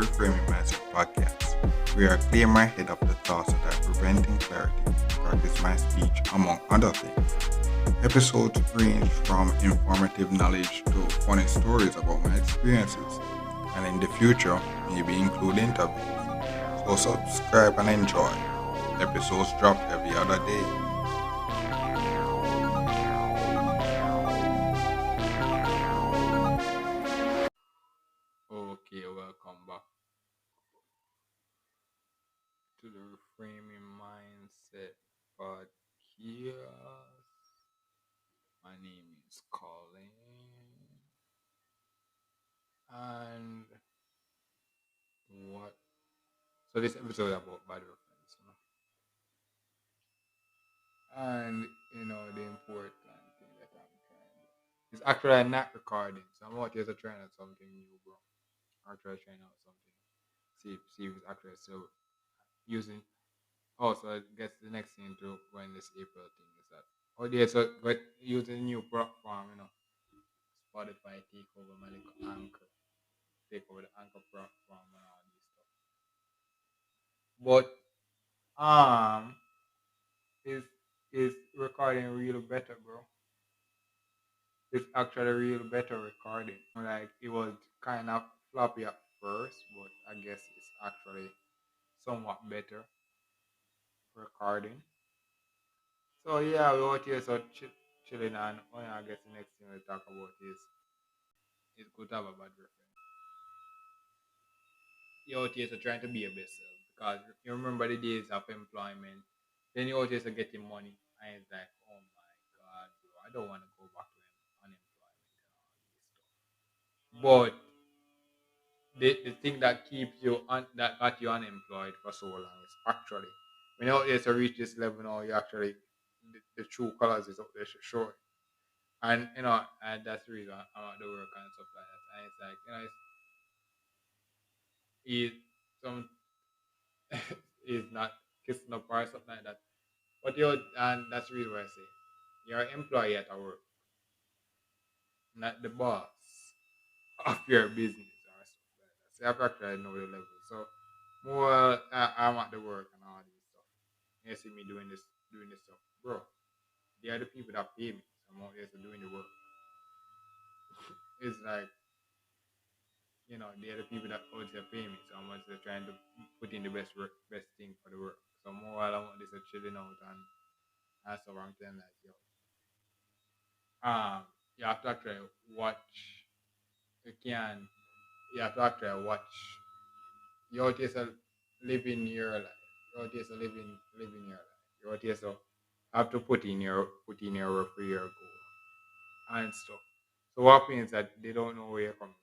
Reframing Mindset podcast, where I clear my head of the thoughts that are preventing clarity, practice my speech, among other things. Episodes range from informative knowledge to funny stories about my experiences, and in the future, maybe include interviews. So subscribe and enjoy. Episodes drop every other day. Okay, welcome back to the Reframing Mindset podcast. My name is Colin, and what? So this episode is about bad reference, and the important thing that I'm trying. It's actually not recording, so I'm out here to trying out something new, bro. Actually trying out something. See if it's actually still using. Oh, so I guess the next thing to when this April thing is that. Oh yeah, so but using a new platform, Spotify take over my little anchor, take over the anchor platform and all this stuff. But um is is recording real better, bro. It's actually real better recording. Like it was kind of floppy at first, but I guess it's actually somewhat better recording. So yeah, we out here so chilling, and I guess the next thing we talk about is it's good to have a bad reference. You're out here so trying to be your best self because you remember the days of employment. Then you're out here so getting money, and it's like, oh my god, bro, I don't want to go back to unemployment and all this stuff. But the thing that keeps you that got you unemployed for so long is actually when you're out here to reach this level now, you actually the true colors is out there showing. And and that's the reason I'm at the work and stuff like that. And it's like, it's some is not kissing up or something like that. But and that's the reason why I say you're an employee at a work, not the boss of your business or stuff like that. So you have to actually know the level. So more I'm at the work and all this stuff. You see me doing this stuff. Bro, they are the people that pay me. So I'm out here doing the work. It's like they're the people that also pay me. So I'm also trying to put in the best thing for the work. So more while I'm on this chilling out and that's what I'm saying like you have to actually watch you can you have to actually watch you out here so living your life. You out here so living your life. You out here so have to put in your work for your goal and stuff. So what means that they don't know where you're coming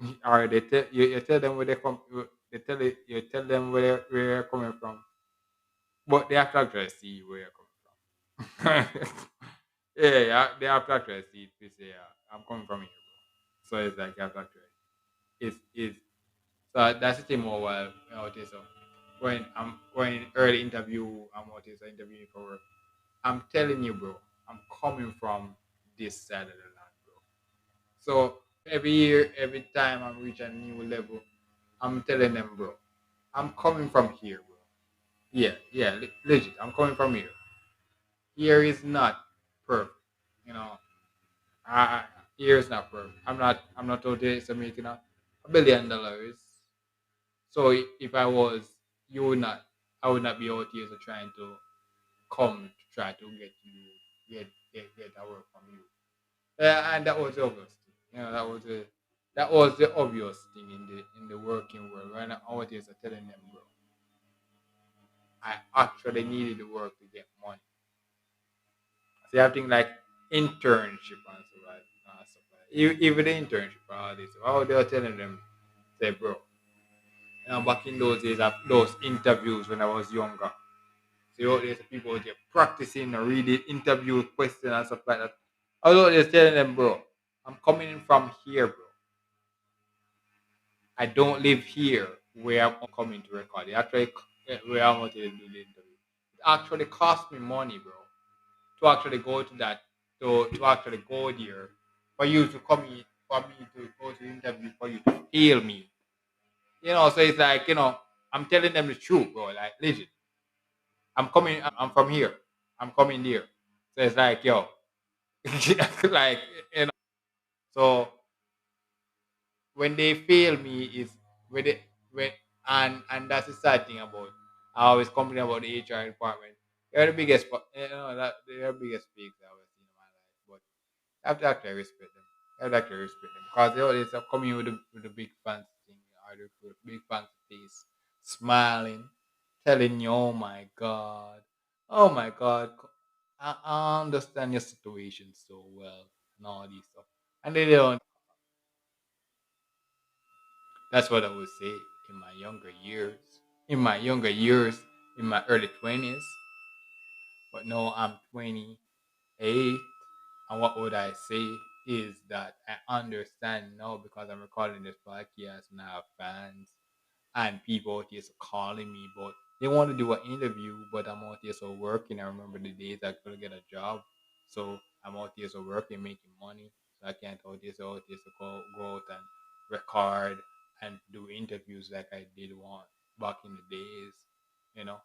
from. Or you tell them where they come you tell them where you're coming from. But they have to actually see where you're coming from. Yeah, they have to actually see it to say, I'm coming from here, bro. So it's like you have to actually it's so that's the thing more while out here. So when I'm going early interview, I'm out here so interviewing for work. I'm telling you, bro, I'm coming from this side of the land, bro. So every year, every time I'm reaching a new level, I'm telling them, bro, I'm coming from here, bro. Yeah, yeah, legit. I'm coming from here. Here is not perfect, you know. I, here is not perfect. I'm not totally so making $1 billion. So if I was, you would not, I would not be out here so trying to come to try to get that work from you. And that was the obvious thing. That was the obvious thing in the working world. When I out here so telling them, bro, I actually needed the work to get money. So you have things like internship and stuff like even the internship and all this. How they are telling them, say, bro, back in those days, of those interviews when I was younger. So there's people out there practicing or reading interview questions and stuff like that. I was just telling them, bro, I'm coming in from here, bro. I don't live here where I'm coming to record. It actually where I'm going to do the interview. It actually cost me money, bro, to actually go to that to actually go there for you to come in for me to go to the interview for you to heal me. So it's like, I'm telling them the truth, bro. Like legit. I'm coming. I'm from here. I'm coming there. So it's like, yo, like you know. So when they fail me is when they when and that's the sad thing about. I always complain about the HR department. They're the biggest, that they're the biggest pigs I ever seen in my life. But you have to actually respect them. You have to actually respect them because they always are coming with the big fancy thing, or the big fancy face, smiling, telling you, oh my God, I understand your situation so well and all these stuff, and they don't. That's what I would say in my younger years. In my younger years, in my early 20s, but now I'm 28. And what would I say is that I understand now because I'm recording this podcast and I have fans and people out here so calling me, but they want to do an interview, but I'm out here so working. I remember the days I couldn't get a job, so I'm out here so working, making money, so I can't out here so go out and record and do interviews like I did one back in the days. You know,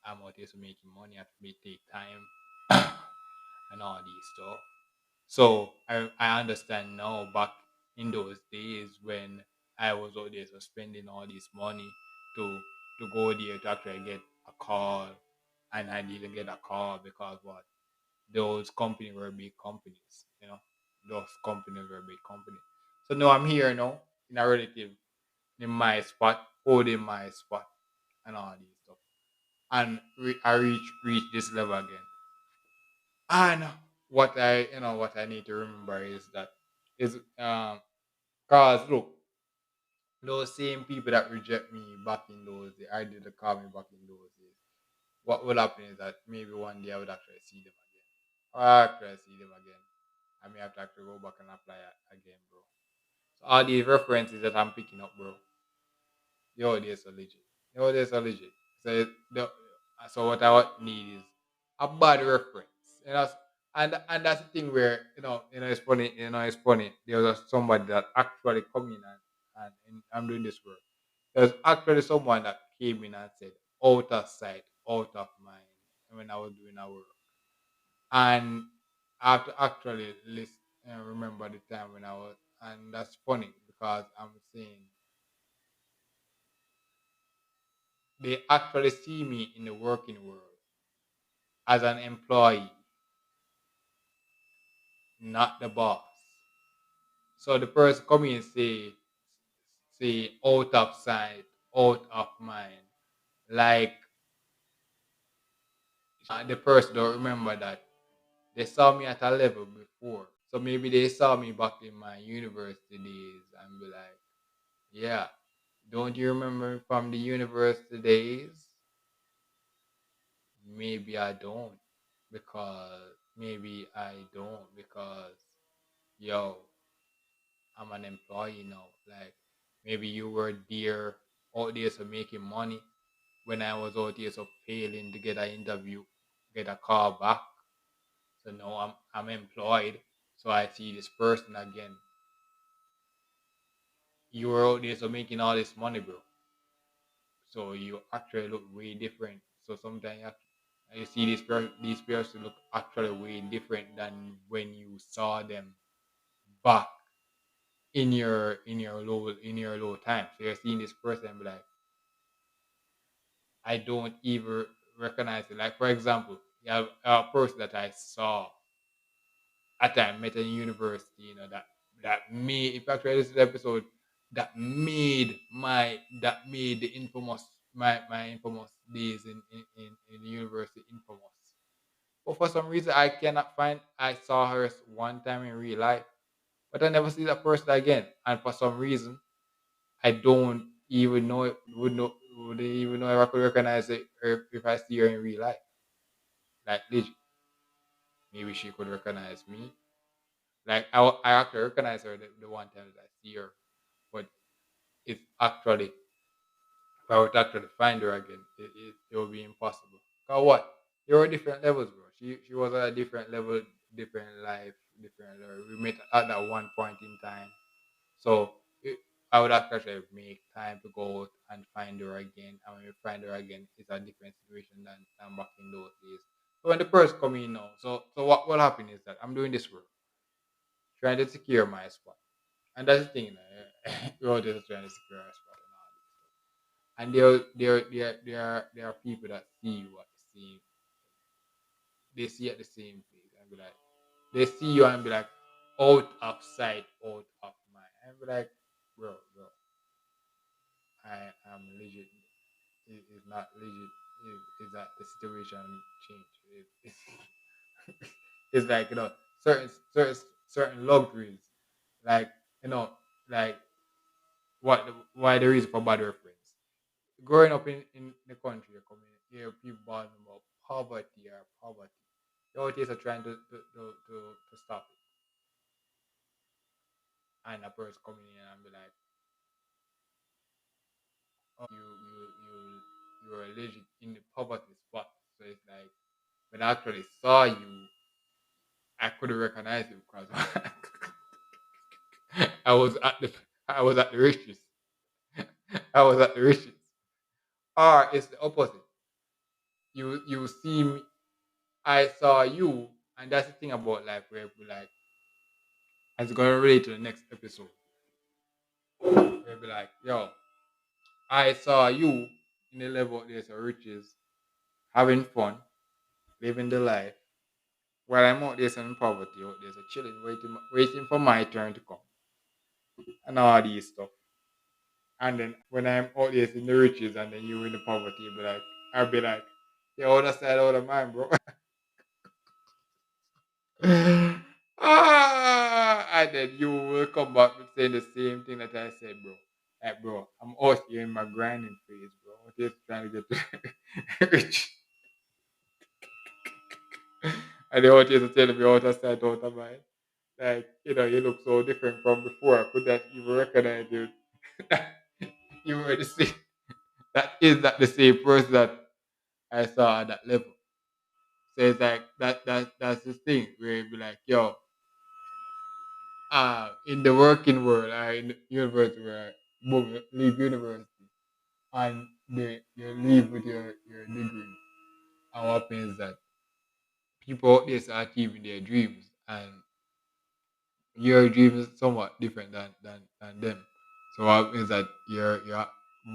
I'm out here so making money. I have to take time and all these stuff. So I understand now back in those days when I was out there so spending all this money to go there to actually get a call, and I didn't get a call because what, those companies were big companies, those companies were big companies. So now I'm here now in a relative in my spot, holding my spot and all these stuff. And I reach this level again. And what I need to remember is that is cause look, those same people that reject me back in those days, I did call me back in those days. What will happen is that maybe one day I would actually see them again. Or I actually see them again. I may have to actually go back and apply again, bro. So all these references that I'm picking up, bro, yo, they're so legit. Yo, they're so legit. So, so what I would need is a bad reference. You know, and that's the thing where it's funny. It's funny. There was somebody that actually come in and I'm doing this work. There's actually someone that came in and said, "Out of sight, out of mind," when I was doing our work. And I have to actually list and remember the time when I was, and that's funny because I'm saying they actually see me in the working world as an employee, not the boss. So the person come in and say out of sight, out of mind. Like the person don't remember that they saw me at a level before. So maybe they saw me back in my university days and be like, yeah, don't you remember from the university days? Maybe I don't because yo, I'm an employee now. Like maybe you were there out there so making money when I was out here so failing to get an interview, get a call back. So now I'm employed. So I see this person again. You were out there so making all this money, bro. So you actually look way different. So sometimes you see these person look actually way different than when you saw them back in your low time. So you're seeing this person and be like, I don't even recognize it. Like for example, you have a person that I saw at I met in university, that made, in fact, this episode that made the infamous my infamous days in the university infamous. But for some reason I saw her one time in real life, but I never see that person again. And for some reason I don't even know it wouldn't even know if I could recognize it or if I see her in real life. Like legit. Maybe she could recognize me. Like I actually recognize her the one time that I see her, but it's actually if I would actually find her again, it would be impossible. Cause what? There were different levels, bro. She was at a different level, different life, different level. We met at that one point in time. So I would actually make time to go out and find her again. And when we find her again, it's a different situation than back in those days. So when the person come in now, so what will happen is that I'm doing this work, trying to secure my spot. And that's the thing, we're all just trying to secure our spot and all this stuff. And there are people that see you at the same, they see at the same place and be like, they see you and be like, out of sight, out of mind. And be like, bro, I am legit. It's not legit. Is that the situation change? It's like certain luxuries, like you know, like why the reason for bad reference. Growing up in the country, you come in, you hear people born about poverty or poverty. The authorities are trying to stop it, and a person coming in and be like, you're legit in the poverty spot. So it's like when I actually saw you, I couldn't recognize you because I was at the I was at the riches. I was at the riches. Or it's the opposite. You see me, I saw you, and that's the thing about life where we like, and it's gonna relate to the next episode. Where be like, yo, I saw you in the level of this riches, having fun, living the life, while I'm out there in poverty, out there so chilling, waiting for my turn to come, and all these stuff. And then when I'm out there in the riches, and then you in the poverty, I'll be like, yo, other side out of mine, bro. And then you will come back with saying the same thing that I said, bro. Like, bro, I'm out here in my grinding phase, bro. I'm just trying to get rich. And they all just tell me out of sight, out of mind. Like, you look so different from before. I could not even recognize you. You were the same. That is not the same person that I saw at that level. So it's like that's the thing where you be like, yo, in the working world, in the university where boom, you leave university and you leave with your degree. And what happens is that people out there start achieving their dreams and your dream is somewhat different than them. So what happens that you're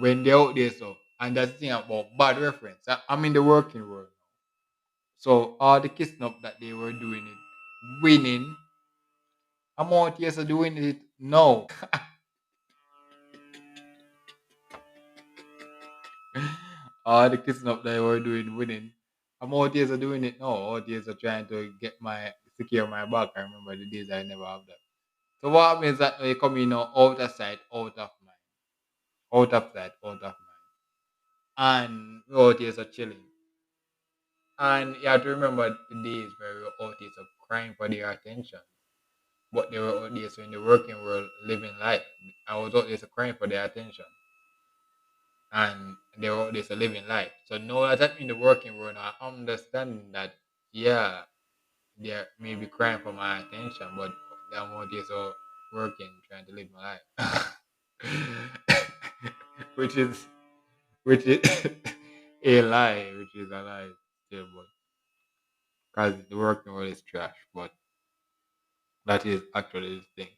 when they're out there so and that's the thing about bad reference. I'm in the working world. So all the kissing up that they were doing it, winning, I'm out here so doing it. No. All the kissing up that they were doing winning. I'm out here so doing it. No, out here so trying to get my secure my back. I remember the days I never have that. So what happens that they come in out of sight, out of mind. Out of sight, out of mind. And we're out here so chilling. And you have to remember the days where we were out here so crying for their attention. But they were out there so in the working world living life. I was out there so crying for their attention. And they were out there so living life. So now that I'm in the working world, I understand that yeah, they're maybe crying for my attention, but I'm out there so working, trying to live my life. which is which is a lie, which is a lie still, but because the working world is trash, but that is actually the thing.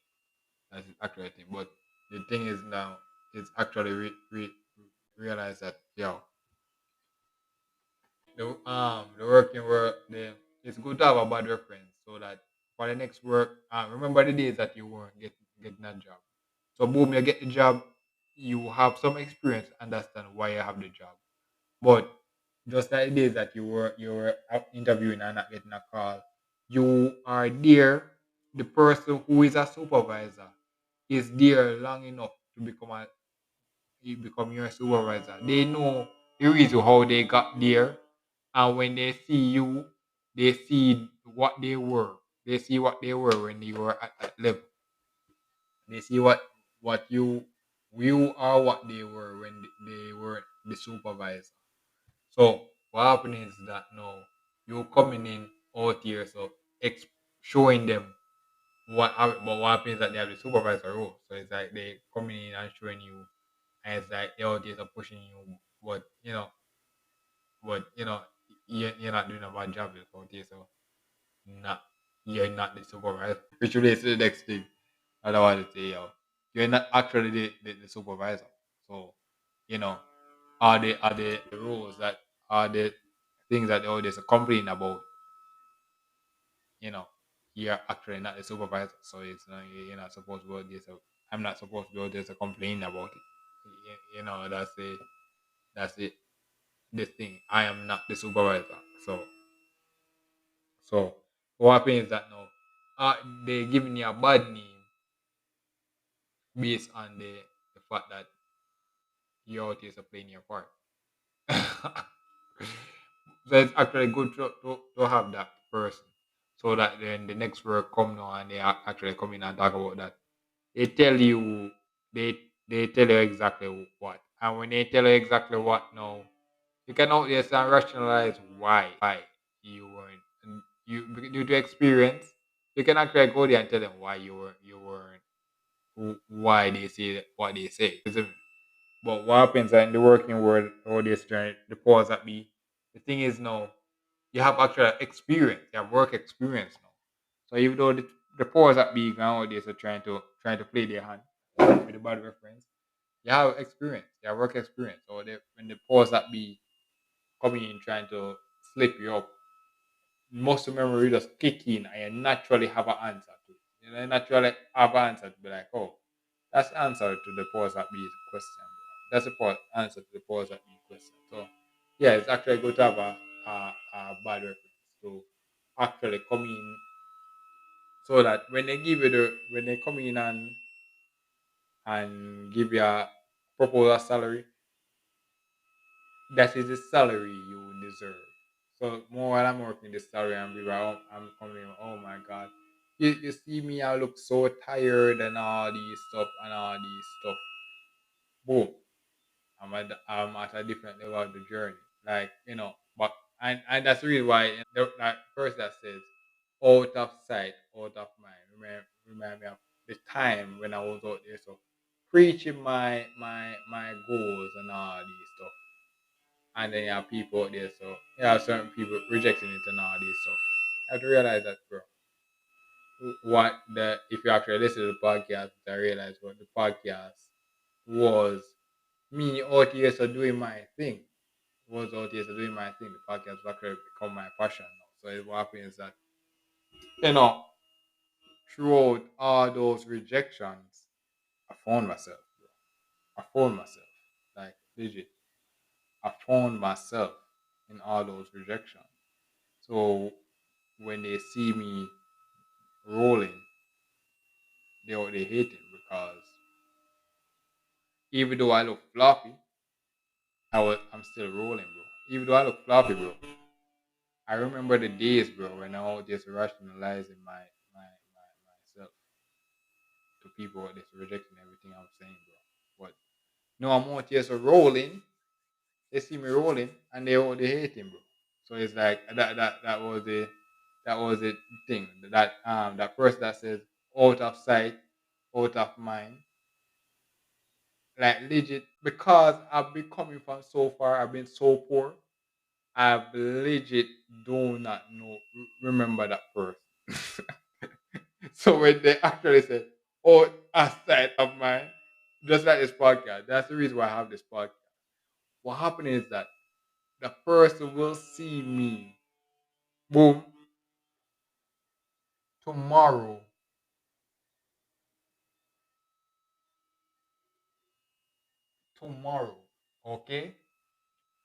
That is actually the thing. But the thing is now, it's actually realize that yo, the working world, it's good to have a bad reference so that for the next work, remember the days that you weren't getting that job. So boom, you get the job, you have some experience, understand why you have the job. But just like the days that you were out interviewing and not getting a call, you are there. The person who is a supervisor is there long enough to you become your supervisor. They know the reason how they got there, and when they see you, they see what they were. They see what they were when you were at that level. They see what you are what they were when they were the supervisor. So what happening is that now you coming in out here, so showing them but what happens is that they have the supervisor role. So it's like they coming in and showing you, and it's like the audience are pushing you, but but you're not doing a bad job with audience, so not you're not the supervisor. Which relates to the next thing I don't want to say, you're not actually the supervisor. So you know, are the rules that are the things that the audience are complaining about, you know, you're actually not the supervisor. So it's not, you're not supposed to go there. So I'm not supposed to go there to complain about it. That's it. The thing. I am not the supervisor. So so what happens is that now they giving you a bad name based on the fact that your artists are playing your part. So it's actually good to have that person, so that then the next work come now and they actually come in and talk about that. They tell you they they tell you exactly what, and when they tell you exactly what now, you cannot just rationalize why you weren't, and you due to experience, you can actually go there and tell them why you weren't, why they say what they say. But what happens in the working world, all this trying the powers that be, the thing is now you have actual experience, you have work experience now. So even though the powers that be nowadays are trying to play their hand with the bad reference, you have experience, you have work experience. So when the powers that be coming in trying to slip you up, muscle memory just kick in and you naturally have an answer to it. You naturally have an answer to be like, oh, that's the answer to the powers that be question. That's the answer to the powers that be question. So yeah, it's actually good to have a bad reference to actually come in, so that when they give you when they come in and give you a proposal salary, that is the salary you deserve. So more while I'm working this salary and people I'm coming, oh my god. You see me, I look so tired and all these stuff and all these stuff. Boom. I'm at a different level of the journey. Like, but and that's the reason why that first that says out of sight, out of mind. Remind me of the time when I was out there, so preaching my goals and all these stuff. And then you have people out there, so you have certain people rejecting it and all this stuff. I have to realize that, bro. What the if you actually listen to the podcast, I realized what the podcast was me out here so doing my thing. Was out here so doing my thing. The podcast was actually become my passion now. So what happens is that you know throughout all those rejections, I found myself, bro. I found myself, like legit. I found myself in all those rejections. So when they see me rolling, they hate it because even though I look floppy, I'm still rolling, bro. Even though I look floppy, bro, I remember the days, bro, when I was just rationalizing myself to people that's rejecting everything I'm saying, bro. But no, I'm out here so rolling. They see me rolling and they hate him, bro. So it's like that was the thing. That person that says out of sight, out of mind, like legit, because I've been coming from so far, I've been so poor, I've legit do not know remember that person. So when they actually say, "Oh, aside of mine," just like this podcast, that's the reason why I have this podcast. What happened is that the person will see me, boom, tomorrow, tomorrow. Okay,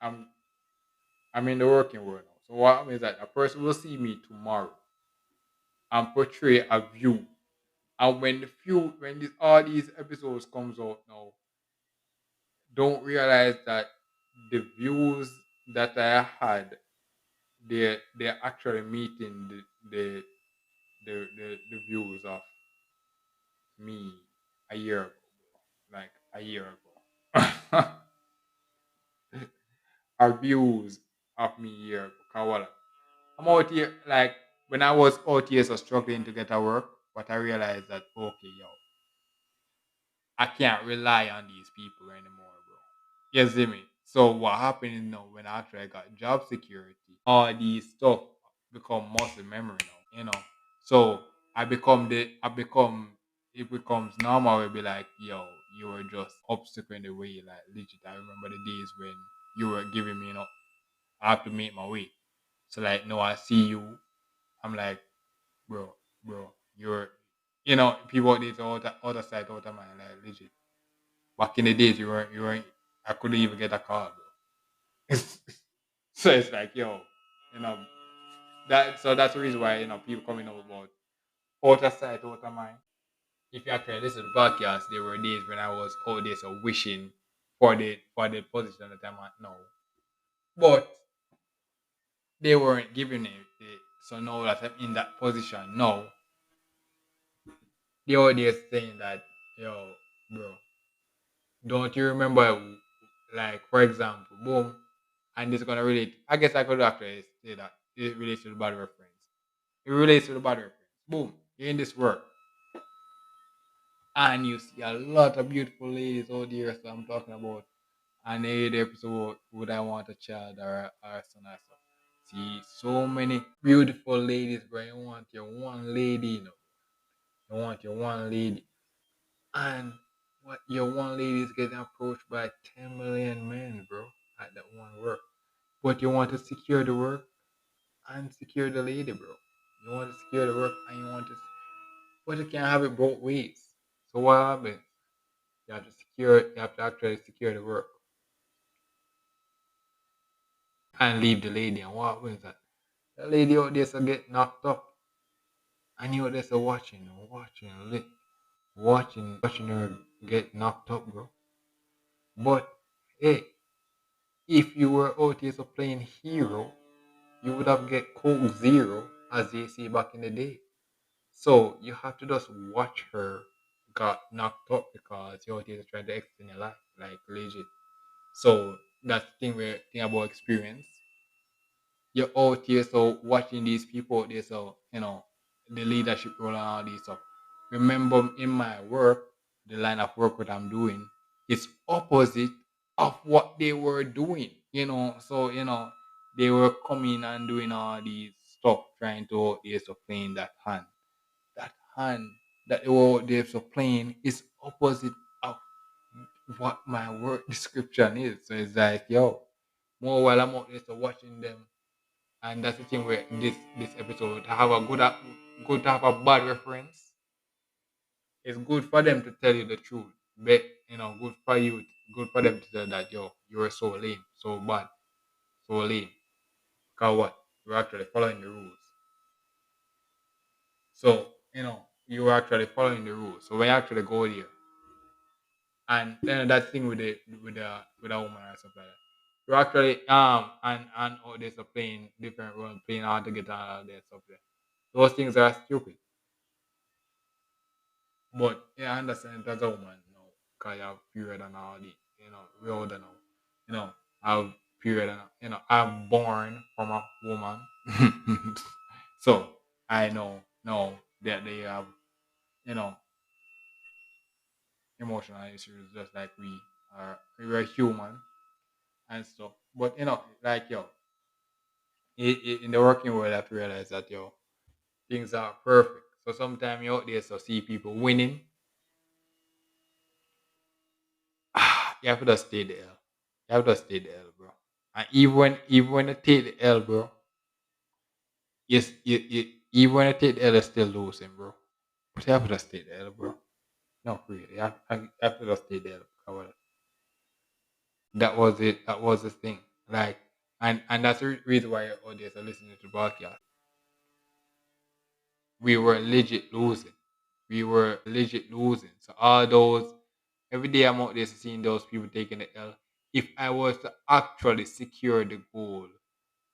I'm I'm in the working world now. So what happens is that a person will see me tomorrow and portray a view. And when all these episodes comes out now, don't realize that the views that I had, they're actually meeting the views of me a year ago, like a year ago. Our views of me a year ago. 'Cause what? I'm out here like when I was out here so struggling to get a work. But I realized that okay, yo, I can't rely on these people anymore, bro. You see me? So what happened is now when after I got job security, all these stuff become muscle memory now, you know. So I become it becomes normal. It'll be like, yo, you were just obstacle in the way, like legit. I remember the days when you were giving me, I have to make my way. So like, no, I see you. I'm like, bro, bro, you're, people out there other side, other mind, like legit. Back in the days, you weren't. I couldn't even get a call, bro. So it's like, yo, you know, that's the reason why people coming up about outer sight, outer mind. If you actually listen to the podcast, there were days when I was out there so wishing for the position that I'm at now, but they weren't giving it. So now that I'm in that position now, they were there saying that, yo, bro, don't you remember, like for example, boom, and this gonna relate. I guess I could actually say that it relates to the bad reference. It relates to the bad reference. Boom, you're in this work, and you see a lot of beautiful ladies out there. So I'm talking about an 8 episode, would I want a child or son or stuff. See so many beautiful ladies, bro. You want your one lady, You want your one lady. And what your one lady is getting approached by 10 million men, bro, at that one work. But you want to secure the work and secure the lady, bro. You want to secure the work and you want to, but you can't have it both ways. So what happens? You have to actually secure the work and leave the lady. And what happens that the lady out there so get knocked up, and you out there so watching her get knocked up, bro. But hey, if you were out here so playing hero, you would have get Coke Zero as they say back in the day. So you have to just watch her got knocked up because you're out here trying to extend your life, like legit. So that's the thing about experience. You're out here so watching these people out there, so the leadership role and all these stuff. Remember in my work, the line of work what I'm doing is opposite of what they were doing, so they were coming and doing all these stuff trying to out there so playing that hand that they were out there so playing is opposite of what my work description is. So it's like, yo, more while I'm out there so watching them, and that's the thing where this episode to have a good to have a bad reference. It's good for them to tell you the truth, but good for you, good for them to tell that, yo, you were so lame, so bad, so lame. Cause what? You're actually following the rules. So you were actually following the rules. So when you actually go there, and then that thing with the woman or something like that. You're actually and all this are playing different roles, playing hard to get out of there stuff there. Those things are stupid. But yeah, I understand as a woman, cause you have period and all the, we all don't know, I have period and I'm born from a woman, so I know that they have, you know, emotional issues just like we are human and stuff. But like yo, in the working world, I have to realize that yo, things are perfect. So sometimes you out there so see people winning, you have to just stay the L. You have to stay the L, bro. And even when you take the L, bro, yes, even when you take the L, you still losing, bro. But you have to just stay the L, bro. No, really, you have to just stay the L. That was it. That was the thing. Like, and that's the reason why your audience are listening to the podcast. We were legit losing. We were legit losing. So all those every day I'm out there seeing those people taking the L. If I was to actually secure the goal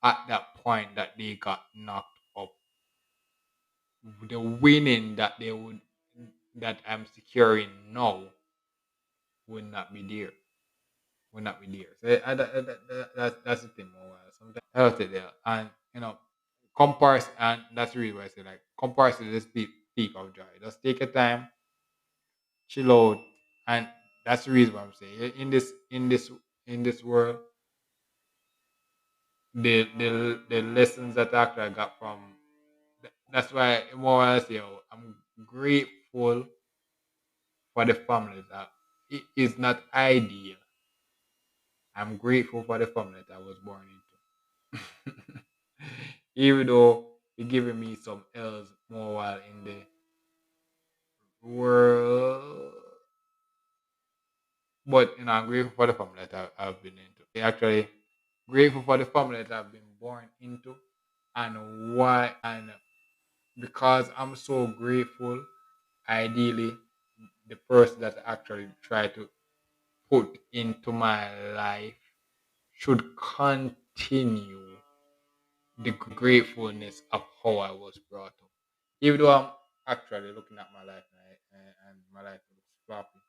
at that point that they got knocked up, the winning that I'm securing now would not be there. Would not be there. So that's the thing. More sometimes I don't say there, and comparison, and that's really why I say like comparison to this people. peak of joy. Just take your time, chill out, and that's the reason why I'm saying in this world, the lessons that actually I got from that's why more I say, I'm grateful for the family that it is not ideal. I'm grateful for the family that I was born into. Even though it giving me some L's more while in the world. But I'm grateful for the family that I've been into. Actually, grateful for the family that I've been born into, and why, and because I'm so grateful. Ideally, the person that I actually try to put into my life should continue the gratefulness of how I was brought up. Even though I'm actually looking at my life and my life looks floppy,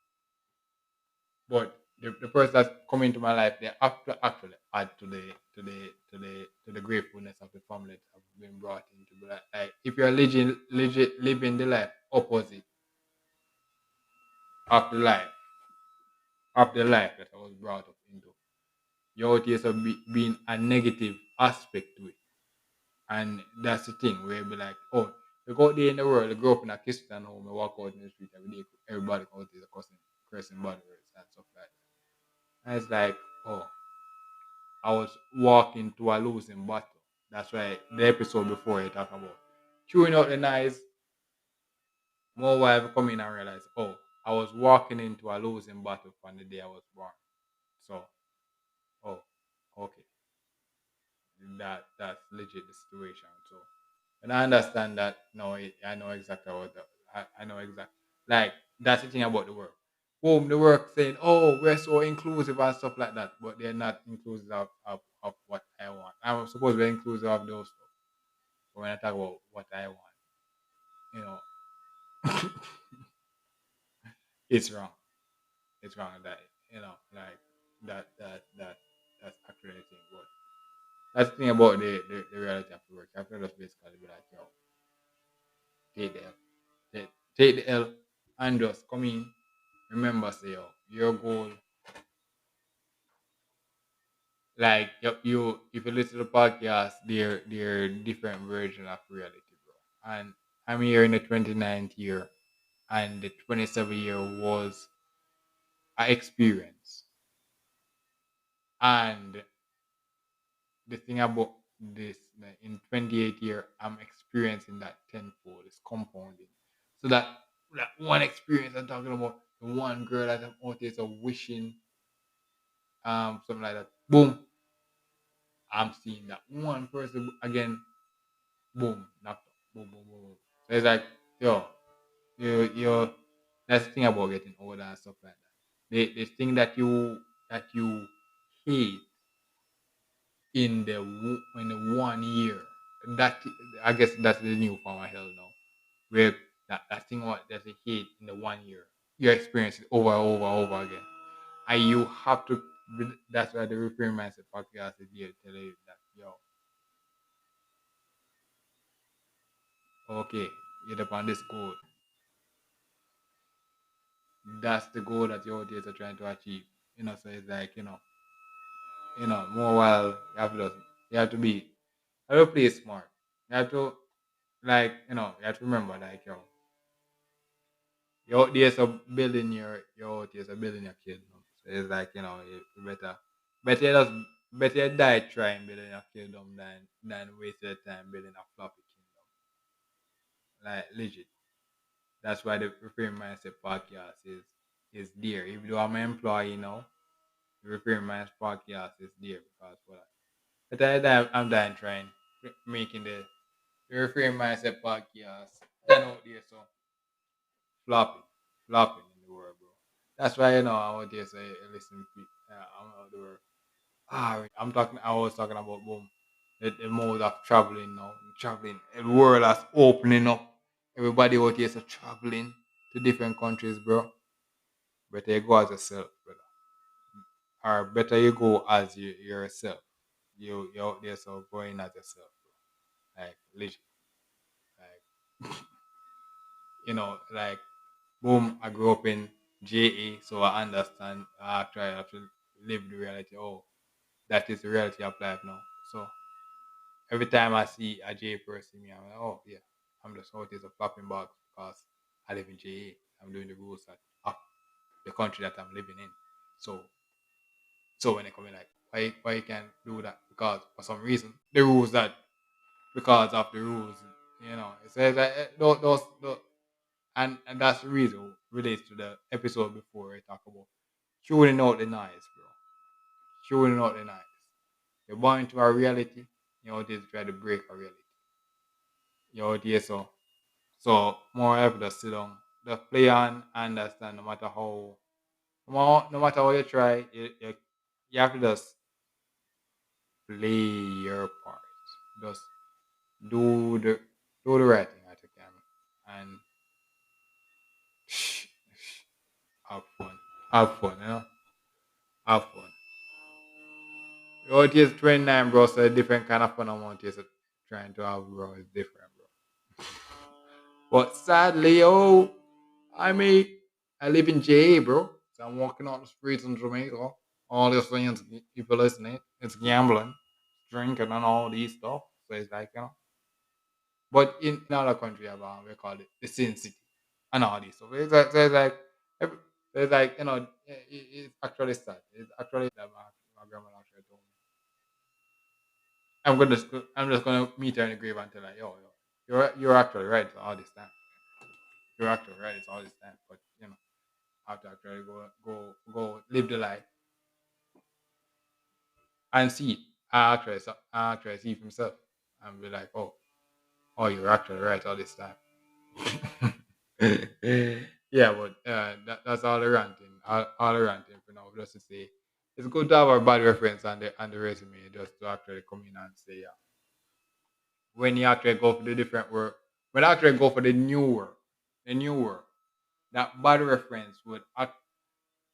but the person that's come into my life, they have to actually add to the gratefulness of the family that have been brought into. But like if you're legit living the life opposite of the life that I was brought up into, you always have been a negative aspect to it. And that's the thing where you be like, oh, you go out there in the world, you grow up in a Christian home, you walk out in the street every day, everybody out there cursing bad words and stuff like that. And it's like, oh, I was walking to a losing battle. That's why the episode before you talk about chewing out the knives, more while I come in and realize, oh, I was walking into a losing battle from the day I was born. So, oh, okay. That's legit the situation. So and I understand that no, I know exactly what I know exactly like that's the thing about the work. Boom, the work saying, oh, we're so inclusive and stuff like that, but they're not inclusive of what I want. I'm supposed to be inclusive of those stuff. But when I talk about what I want, you know, it's wrong. It's wrong that like that that's actually the thing. But that's the thing about the reality of the work. You have to just basically be like, yo, take the L. Take the L and just come in. Remember, say, yo, your goal, like if you listen to the podcast, they're different version of reality, bro. And I'm here in the 29th year, and the 27th year was an experience. And the thing about this, like, in 28th year, I'm experiencing that tenfold. It's compounding. So that one experience I'm talking about, the one girl that I'm out there so wishing, something like that. Boom, I'm seeing that one person again. Boom, knocked up. Boom, boom, boom, boom. So it's like, yo, you. That's the thing about getting older and stuff like that. The thing that you hate in the 1 year. That I guess that's the new form of hell now. Where that thing what that you hate in the 1 year, you experience it over and over and over again, and you have to. That's why the Reframe Mindset podcast is here to tell you that yo, okay, you're upon this goal. That's the goal that your audience are trying to achieve. So it's like more while you have to play smart. You have to like you have to remember like you're out there so building your out there so building your kingdom. So it's like you better you just better you die trying building a kingdom than waste your time building a floppy kingdom. Like legit. That's why the Reframe Mindset podcast is there. Even though I'm an employee now, the Reframe Mindset podcast is there because for that. But I'm dying trying making the Reframe Mindset podcast stand out there so flopping, flopping in the world, bro. That's why I want to say listen to I'm out the world. I was talking about boom. The mode of traveling now. Traveling. The world is opening up. Everybody out here is traveling to different countries, bro. Better you go as yourself, brother. Or better you go as yourself. You out there so going as yourself, bro. Like legit. Like Like boom, I grew up in JA, so I understand. I try to live the reality. Oh, that is the reality of life now. So every time I see a JA person, me, I'm like, oh yeah, I'm just out as a flopping box because I live in JA. I'm doing the rules of the country that I'm living in. So when they come in, like, why you can't do that? Because for some reason the rules that because of the rules, it says that those and that's the reason relates to the episode before I talk about tuning out the noise, bro. Tuning out the noise. You're born into a reality, just try to break a reality. So more have to sit down, just play on, understand. No matter how you try, you have to just play your part. Just do the do the right thing that you can, and have fun. Have fun, have fun. It is 29, bro, so a different kind of fun amount is trying to have, bro. It's different, bro. But sadly, I live in JA, bro. So I'm walking on the streets in Jamaica. All these things, people listening, it's gambling, drinking, and all these stuff. So it's like, but in other country, we call it the Sin City and all this stuff. Every, it's like, it's actually sad. It's actually that my grandma actually told me. I'm just gonna meet her in the grave and tell her, yo, you're actually right all this time. You're actually right, it's all this time. But I have to actually go live the life and see it. I actually see it for himself and be like, oh, you're actually right all this time. Yeah, but that's all the ranting. All the ranting for now. Just to say, it's good to have a bad reference on the resume, just to actually come in and say, yeah, when you actually go for the different work, when I actually go for the new work, that bad reference would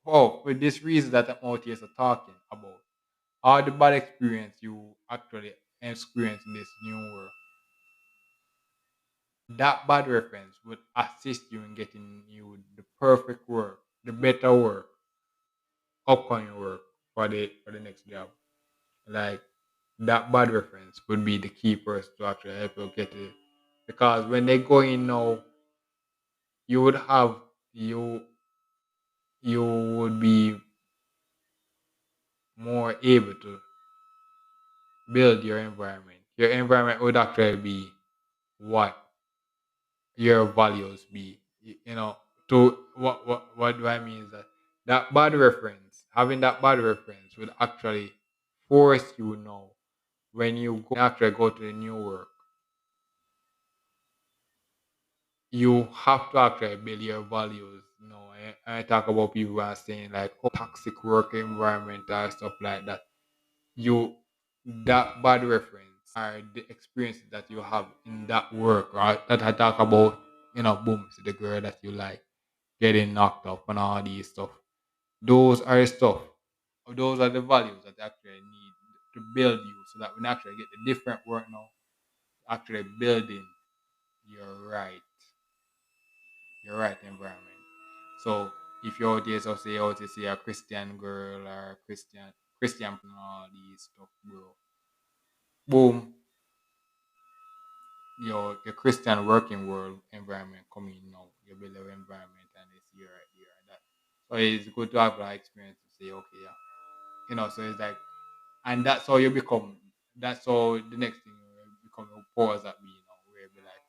for this reason that I'm out here so talking about all the bad experience you actually experience in this new work. That bad reference would assist you in getting you the perfect work, the better work, upcoming work for the next job. Like that bad reference would be the key for us to actually help you get it. Because when they go in now, you would have you you would be more able to build your environment. Your environment would actually be what your values be. To what do I mean is that bad reference, having that bad reference would actually force you now when you actually go to the new work, you have to actually build your values. I talk about people who are saying like, toxic work environment or stuff like that. You that bad reference are the experiences that you have in that work, right? That I talk about, boom, see the girl that you like getting knocked up and all these stuff. Those are the stuff. Those are the values that you actually need to build you so that when you actually get the different work now, actually building your right, your right environment. So if you're out there, so say out to see a Christian girl or a Christian and all these stuff, bro. Boom, your Christian working world environment coming now, your beloved environment, and it's here, right here, and that. So it's good to have that experience to say, okay, yeah, So it's like, and that's how you become. That's how the next thing you become a pause at me, where you be like,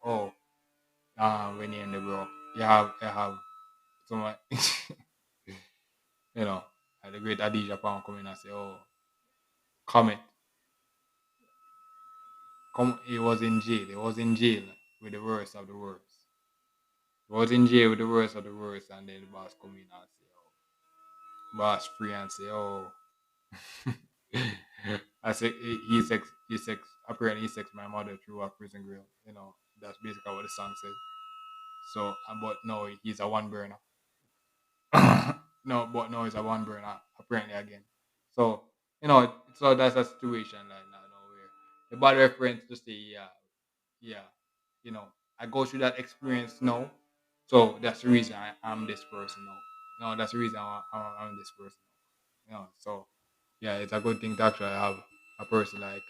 when you're in the bro, you have someone, you know, like the great Adija Pound come in and say, comment, come. He was in jail. He was in jail with the worst of the worst. He was in jail with the worst of the worst, and then the boss come in and say, boss free and say, I say apparently he sex my mother through a prison grill. That's basically what the song says. So, but no, he's a one burner. No, but no, he's a one burner apparently again. So, so that's a situation like that, where the bad reference to say, yeah, I go through that experience now, So that's the reason I'm this person now. No, that's the reason I'm this person. So yeah, it's a good thing to actually have a person like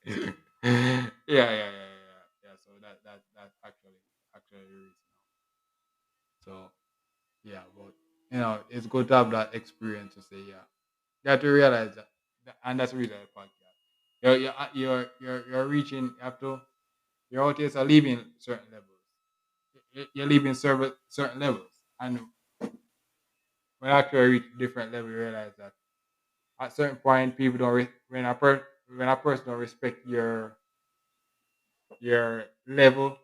yeah, yeah. So that's actually the reason. So yeah, but it's good to have that experience to say yeah. You have to realize and that's the reason the podcast. You're reaching. You have to. Your audience are leaving certain levels. You're leaving certain levels, and when you actually reach different level, you realize that at certain point, people don't when a person don't respect your level,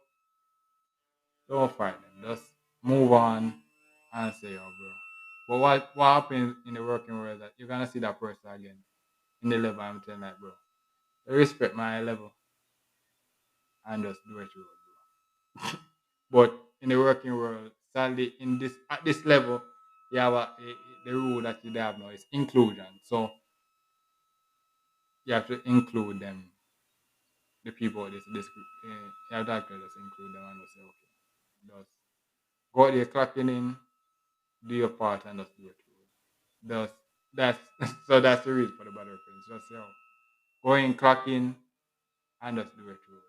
don't fight them. Just move on and say, "Oh, bro." But what happens in the working world is that you're gonna see that person again in the level I'm telling that, bro. They respect my level and just do it through, bro. But in the working world, sadly, in this at this level, you have the rule that you have now is inclusion. So you have to include them, the people. This you have to actually just include them and just say, okay, just go out there clocking in, do your part, and just do it through. That's that's so that's the reason for the bad reference. Just go in, clock in, and just do it through.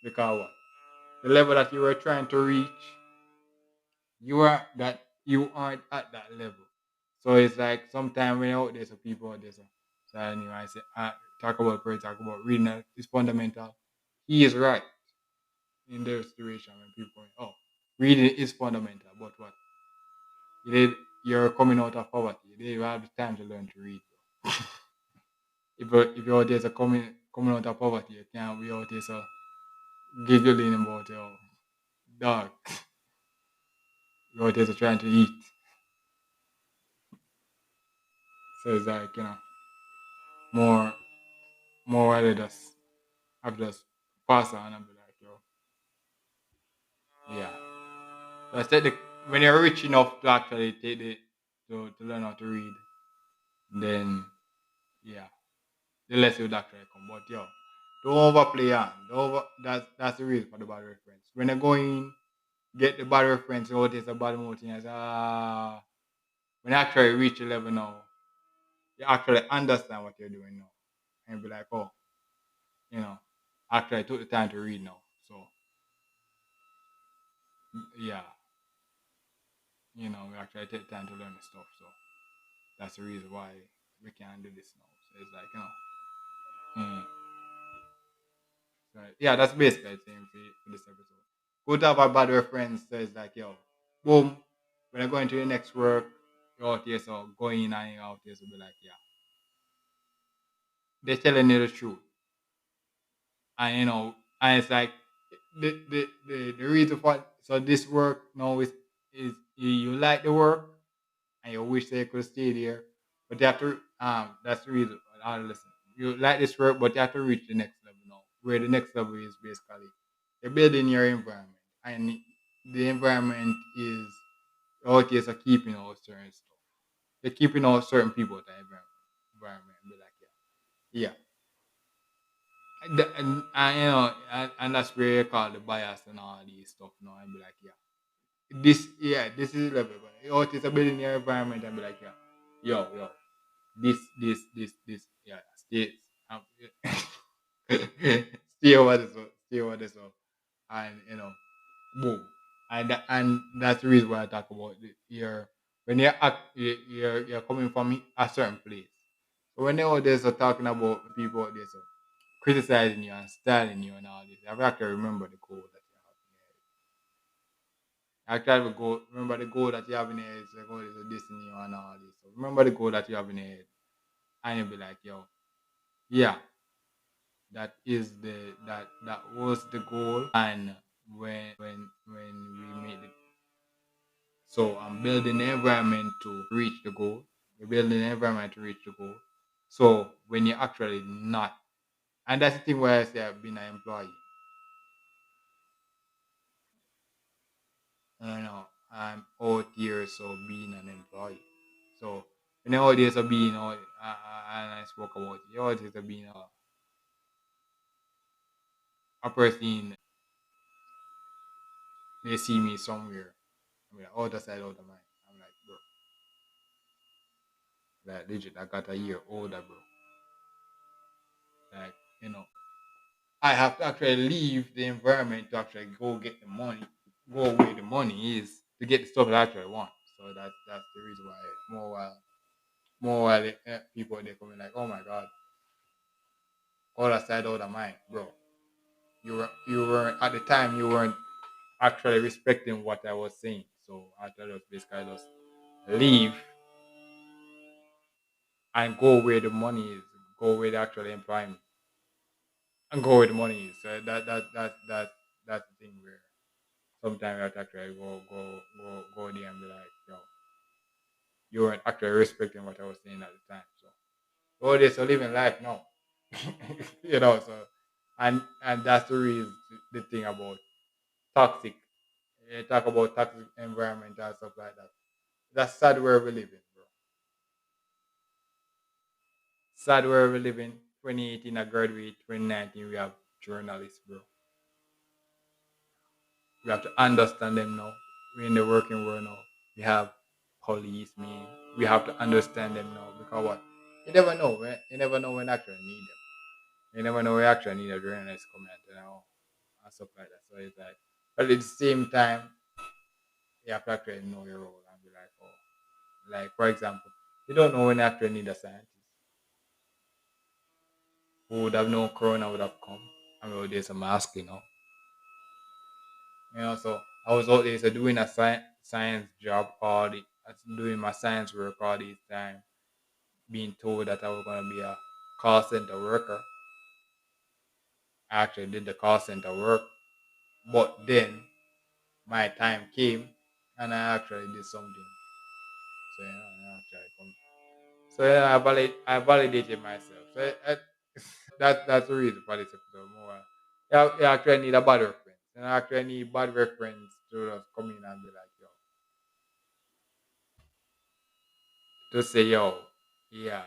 Because what? The level that you were trying to reach, you aren't at that level. So it's like sometimes when you're out there, so people out there, so anyway, I say, talk about prayer, talk about reading is fundamental. He is right in their situation when people, oh, reading is fundamental, but what? You're coming out of poverty. You have the time to learn to read. If you're out there so coming out of poverty, you can't be out there so giggling about your dog. You're out there so trying to eat. So it's like, more more rather just have just pass on and be like, yo, yeah. That's take the when you're rich enough to actually take the to learn how to read, then yeah, the less you would actually come. But yo, don't overplay on. Don't over, that's the reason for the bad reference. When you go in, get the bad reference, oh, there's a bad mountain. When you actually reach a level now, you actually understand what you're doing now. And be like, oh, you know, actually I took the time to read now. So yeah, we actually take time to learn the stuff. So that's the reason why we can do this now. So it's like, right. Yeah, that's basically the same for this episode. Good to have a bad reference. So it's like, yo, boom, when I go into the next work, you're out here, so going in and you're out here, so be like, yeah, they're telling you the truth. And and it's like the reason for so this work now is you like the work and you wish they could stay there, but you have to that's the reason. Listen, you like this work, but you have to reach the next level now. Where the next level is basically you're building your environment, and the environment is out here so keeping out certain stuff. They're keeping out certain people at the environment. Be like, yeah, yeah. And that's where you call the bias and all these stuff now and be like, this is level, but out here so building your environment and be like, yo, this, yeah, stay, um, stay over this one, and boom, and that's the reason why I talk about your when you're coming from a certain place. So when they're out there so talking about people out there so criticizing you and styling you and all this, I have to remember the goal that you have in your head. I actually go remember the goal that you have in your head. So go is a destiny and all this. So remember the goal that you have in your head, and you'll be like, yo, yeah, that was the goal. And when we made it, so I'm building the environment to reach the goal. We're building an environment to reach the goal. So when you're actually not, and that's the thing where I say I've been an employee. I'm out here so being an employee. So when you're out here so being out, and I spoke about it, you're out here so being a person they see me somewhere. I'm like, oh, that's side out of mine. I'm like, bro, like legit, I got a year older, bro. Like, you know, I have to actually leave the environment to actually go get the money, go where the money is to get the stuff that I actually want. So that's the reason why more while people they coming like, oh my god, all that side out of mine, bro. You were at the time you weren't actually respecting what I was saying. So I tell us basically just leave and go where the money is, go where they actually employ me, and go where the money is. So that's the thing where sometimes I have to actually go there and be like, yo, you weren't actually respecting what I was saying at the time. So all this so living life now. So and that's the reason the thing about toxic. You talk about toxic environment and stuff like that. That's sad where we live in, bro. Sad where we live in. 2018, I graduate. 2019, we have journalists, bro. We have to understand them now. We're in the working world now. We have policemen. We have to understand them now because what? You never know. You never know when actually need them. You never know when actually need a journalist coming and stuff like that. So it's like, but at the same time, you have to actually know your role and be like, oh, like for example, you don't know when you actually need a scientist who would have known Corona would have come. I mean, there's a mask, so I was out there so doing a science job doing my science work all this time, being told that I was gonna be a call center worker. I actually did the call center work, but then my time came and I actually did something. So I actually come. So I validated myself. So that's the reason for this episode more. You actually need a bad reference. And I actually need bad reference to just come in and be like, yo, to say, yo, yeah,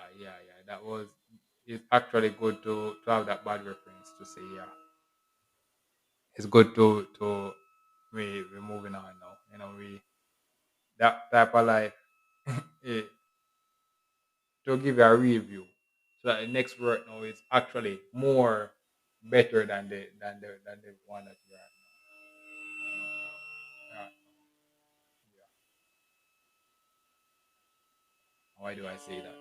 it's actually good to have that bad reference to say, yeah, it's good to we're moving on now. We that type of life eh, to give you a review so that the next work now is actually more better than the one that you are now. Yeah. Why do I say that?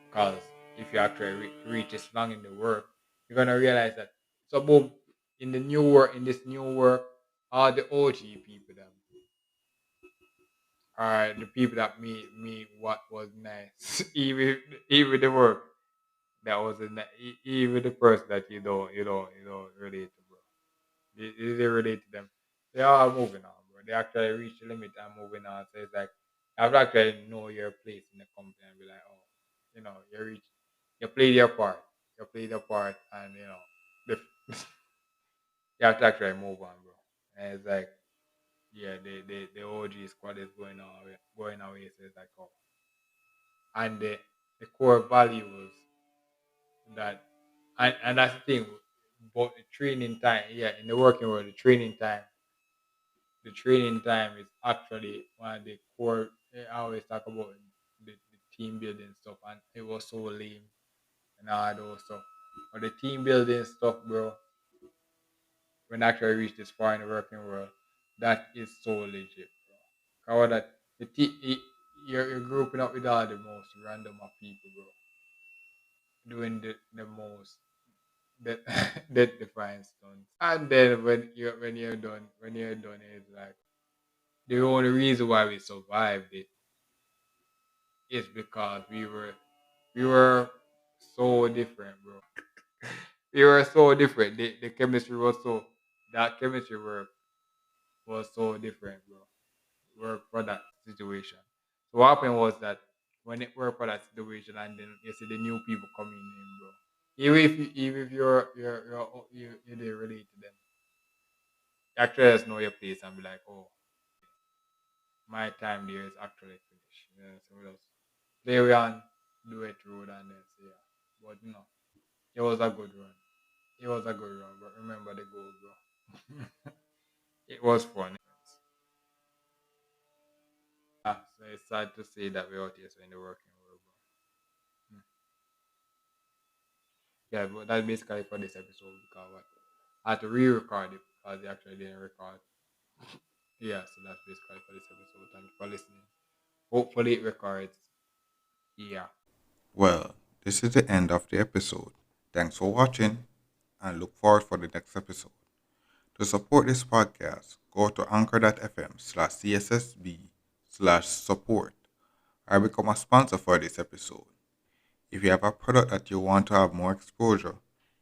Because if you actually reach this long in the work, you're gonna realize that. So boom, in this new work, all the OG people them are the people that me what was nice. Even the work that was even the person that you don't relate to, bro. They relate to them. They are moving on, bro. They actually reach the limit and moving on. So it's like I have to actually know your place in the company and be like, oh, you played your part. You played your part, and the, you have to actually move on, bro. And it's like, yeah, the OG squad is going away. So it's like, oh, and the core values that, and that's the thing. But the training time, yeah, in the working world, the training time is actually one of the core. I always talk about the team building stuff, and it was so lame and all those stuff. But the team building stuff, bro, when I actually reach this far in the working world, that is so legit, bro. How that you're grouping up with all the most random of people, bro, doing the most that that defines stunts. And then when you're done, it's like the only reason why we survived it is because we were so different, bro. We were so different. The chemistry was so that chemistry work was so different, bro. Work for that situation. So what happened was that when it worked for that situation, and then you see the new people coming in, bro. Even if you didn't relate to them, you actually just know your place and be like, oh, my time there is actually finished. So we just play on, do it through, and then say, yeah. But no, it was a good run. It was a good run, but remember the goal, bro. It was fun. So it's sad to see that we're out here so in the working world, bro. Hmm. Yeah, but that's basically for this episode because what I had to re-record it because they actually didn't record. Yeah, so that's basically for this episode. Thank you for listening. Hopefully it records. Yeah. Well, this is the end of the episode. Thanks for watching and look forward for the next episode. To support this podcast, go to anchor.fm/cssb/support or become a sponsor for this episode. If you have a product that you want to have more exposure,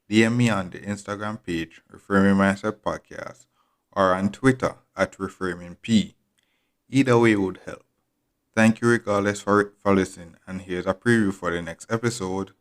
DM me on the Instagram page, Reframing Mindset Podcast, or on Twitter at ReframingP. Either way would help. Thank you regardless for listening, and here's a preview for the next episode.